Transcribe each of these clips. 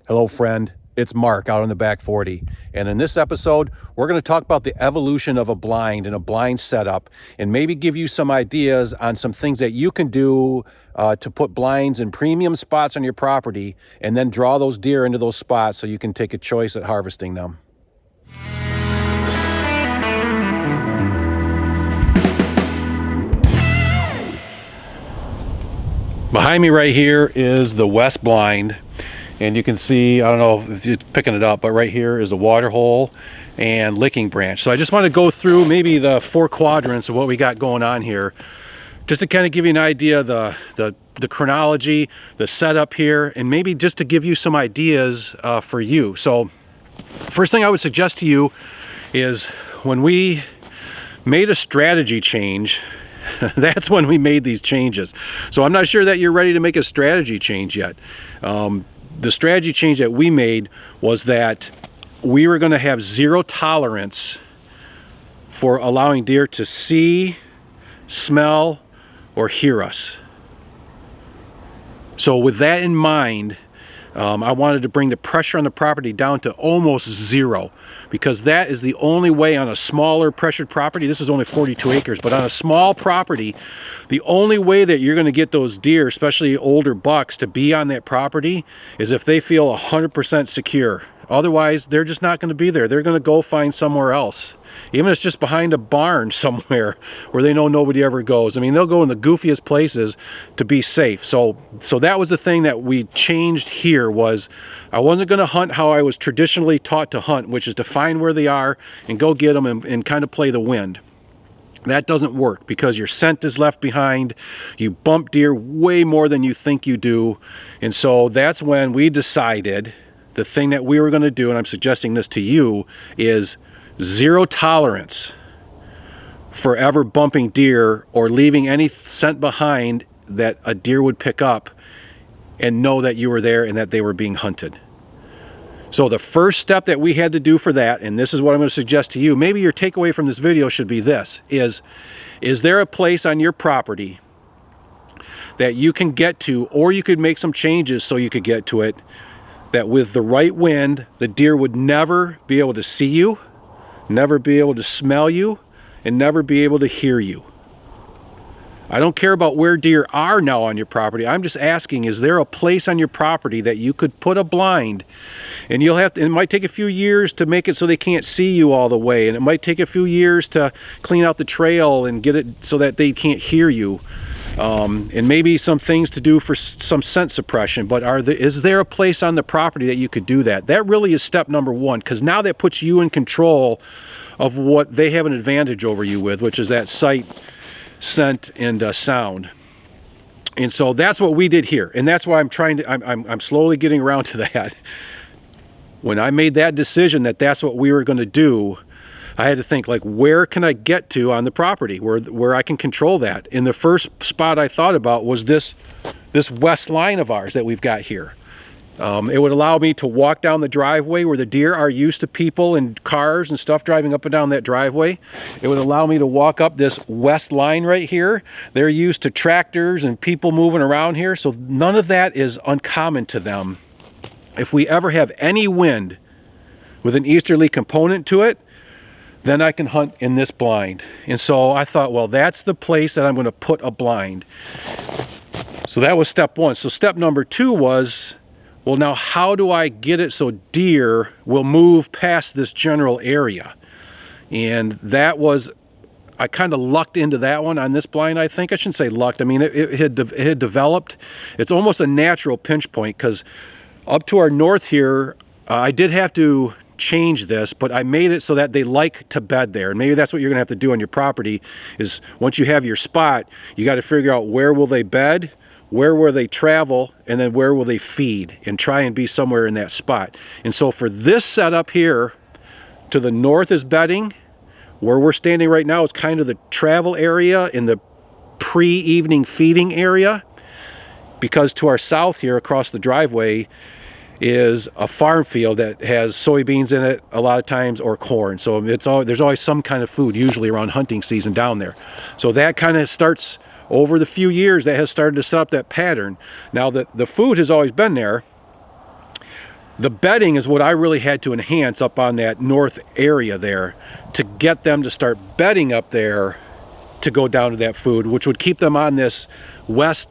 Hello, friend. It's Mark out on the back 40. And in this episode, we're going to talk about the evolution of a blind and a blind setup, and maybe give you some ideas on some things that you can do to put blinds in premium spots on your property and then draw those deer into those spots so you can take a choice at harvesting them. Behind me right here is the west blind. And you can see, I don't know if you're picking it up, but right here is the water hole and licking branch. So I just want to go through maybe the 4 quadrants of what we got going on here, just to kind of give you an idea of the chronology, the setup here, and maybe just to give you some ideas for you. So first thing I would suggest to you is when we made a strategy change, that's when we made these changes. So I'm not sure that you're ready to make a strategy change yet. The strategy change that we made was that we were going to have zero tolerance for allowing deer to see, smell, or hear us. So with that in mind, I wanted to bring the pressure on the property down to almost zero, because that is the only way on a smaller pressured property. This is only 42 acres, but on a small property, the only way that you're going to get those deer, especially older bucks, to be on that property is if they feel 100% secure. Otherwise, they're just not going to be there. They're going to go find somewhere else. Even if it's just behind a barn somewhere where they know nobody ever goes. I mean, they'll go in the goofiest places to be safe. So that was the thing that we changed here. Was I wasn't going to hunt how I was traditionally taught to hunt, which is to find where they are and go get them and kind of play the wind. That doesn't work because your scent is left behind. You bump deer way more than you think you do. And so that's when we decided the thing that we were going to do, and I'm suggesting this to you, is zero tolerance for ever bumping deer or leaving any scent behind that a deer would pick up and know that you were there and that they were being hunted. So the first step that we had to do for that, and this is what I'm going to suggest to you, maybe your takeaway from this video should be this, is there a place on your property that you can get to, or you could make some changes so you could get to it, that with the right wind, the deer would never be able to see you, never be able to smell you, and never be able to hear you. I don't care about where deer are now on your property. I'm just asking, is there a place on your property that you could put a blind, and you'll have to, it might take a few years to make it so they can't see you all the way, and it might take a few years to clean out the trail and get it so that they can't hear you, and maybe some things to do for some scent suppression, but is there a place on the property that you could do that? That really is step number one, because now that puts you in control of what they have an advantage over you with, which is that sight, scent, and sound. And so that's what we did here, and that's why I'm slowly getting around to that. When I made that decision that that's what we were going to do, I had to think, like, where can I get to on the property where I can control that? And the first spot I thought about was this west line of ours that we've got here. It would allow me to walk down the driveway where the deer are used to people and cars and stuff driving up and down that driveway. It would allow me to walk up this west line right here. They're used to tractors and people moving around here, so none of that is uncommon to them. If we ever have any wind with an easterly component to it, then I can hunt in this blind. And so I thought, well, that's the place that I'm going to put a blind. So that was step one. So step number two was, well, now how do I get it so deer will move past this general area? And that was, I kind of lucked into that one on this blind, I think. I shouldn't say lucked. I mean, it had developed. It's almost a natural pinch point, because up to our north here, I did have to change this, but I made it so that they like to bed there. And maybe that's what you're gonna have to do on your property, is once you have your spot, you got to figure out where will they bed, where will they travel, and then where will they feed, and try and be somewhere in that spot. And so for this setup here, to the north is bedding. Where we're standing right now is kind of the travel area in the pre-evening feeding area, because to our south here across the driveway is a farm field that has soybeans in it a lot of times, or corn. So there's always some kind of food, usually around hunting season down there. So that kind of starts over the few years, that has started to set up that pattern. Now the food has always been there. The bedding is what I really had to enhance up on that north area there to get them to start bedding up there to go down to that food, which would keep them on this west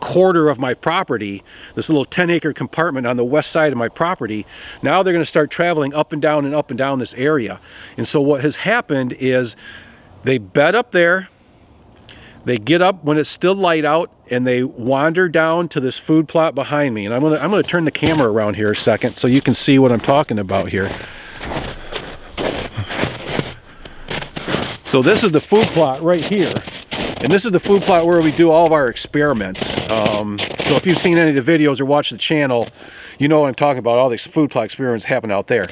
quarter of my property, this little 10-acre compartment on the west side of my property. Now they're going to start traveling up and down this area. And so what has happened is they bed up there, they get up when it's still light out, and they wander down to this food plot behind me. And I'm gonna turn the camera around here a second so you can see what I'm talking about here. So this is the food plot right here. And this is the food plot where we do all of our experiments. So if you've seen any of the videos or watched the channel, you know what I'm talking about. All these food plot experiments happen out there.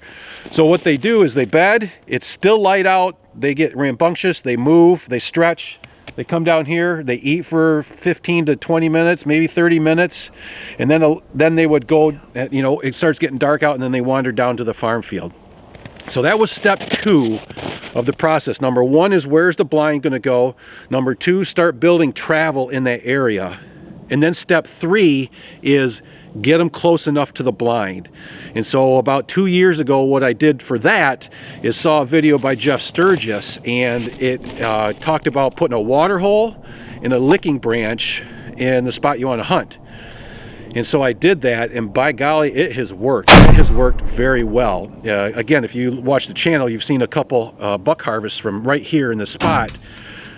So what they do is they bed, it's still light out, they get rambunctious, they move, they stretch, they come down here, they eat for 15 to 20 minutes, maybe 30 minutes, and then they would go, you know, it starts getting dark out, and then they wander down to the farm field. So that was step 2 of the process. Number 1 is where's the blind going to go. Number 2, start building travel in that area. And then step 3 is get them close enough to the blind. And so about 2 years ago, what I did for that is saw a video by Jeff Sturgis, and it talked about putting a water hole and a licking branch in the spot you want to hunt. And so I did that, and by golly, it has worked. It has worked very well. Again, if you watch the channel, you've seen a couple buck harvests from right here in the spot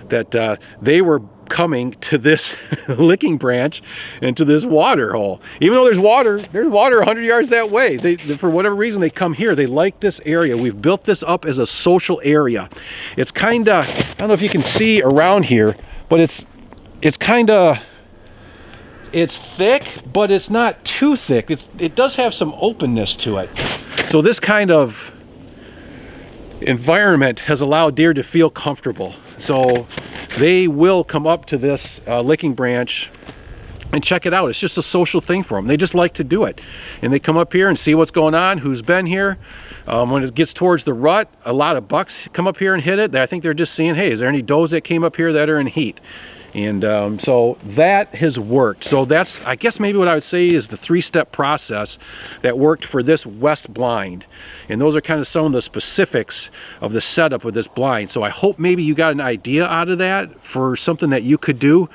that they were coming to this licking branch and to this water hole. Even though there's water 100 yards that way. They, for whatever reason, they come here. They like this area. We've built this up as a social area. It's kind of, I don't know if you can see around here, but it's kind of, it's thick, but it's not too thick. It does have some openness to it. So this kind of environment has allowed deer to feel comfortable. So they will come up to this licking branch and check it out. It's just a social thing for them. They just like to do it. And they come up here and see what's going on, who's been here. When it gets towards the rut, a lot of bucks come up here and hit it. I think they're just seeing, hey, is there any does that came up here that are in heat? And so that has worked. So that's, I guess maybe what I would say is the 3-step process that worked for this west blind. And those are kind of some of the specifics of the setup of this blind. So I hope maybe you got an idea out of that for something that you could do.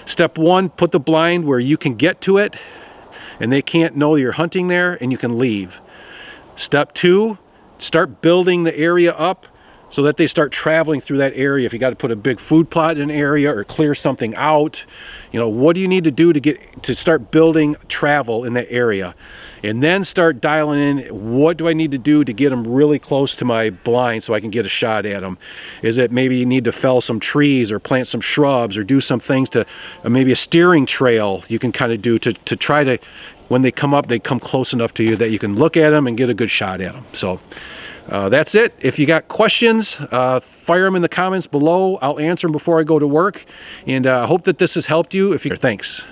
Step 1, put the blind where you can get to it and they can't know you're hunting there, and you can leave. Step 2, start building the area up so that they start traveling through that area. If you got to put a big food plot in an area or clear something out, you know, what do you need to do to start building travel in that area? And then start dialing in, what do I need to do to get them really close to my blind so I can get a shot at them? Is it maybe you need to fell some trees or plant some shrubs or do some things to, maybe a steering trail you can kind of do to try to, when they come up, they come close enough to you that you can look at them and get a good shot at them. So that's it. If you got questions, fire them in the comments below. I'll answer them before I go to work. And I hope that this has helped you. Thanks.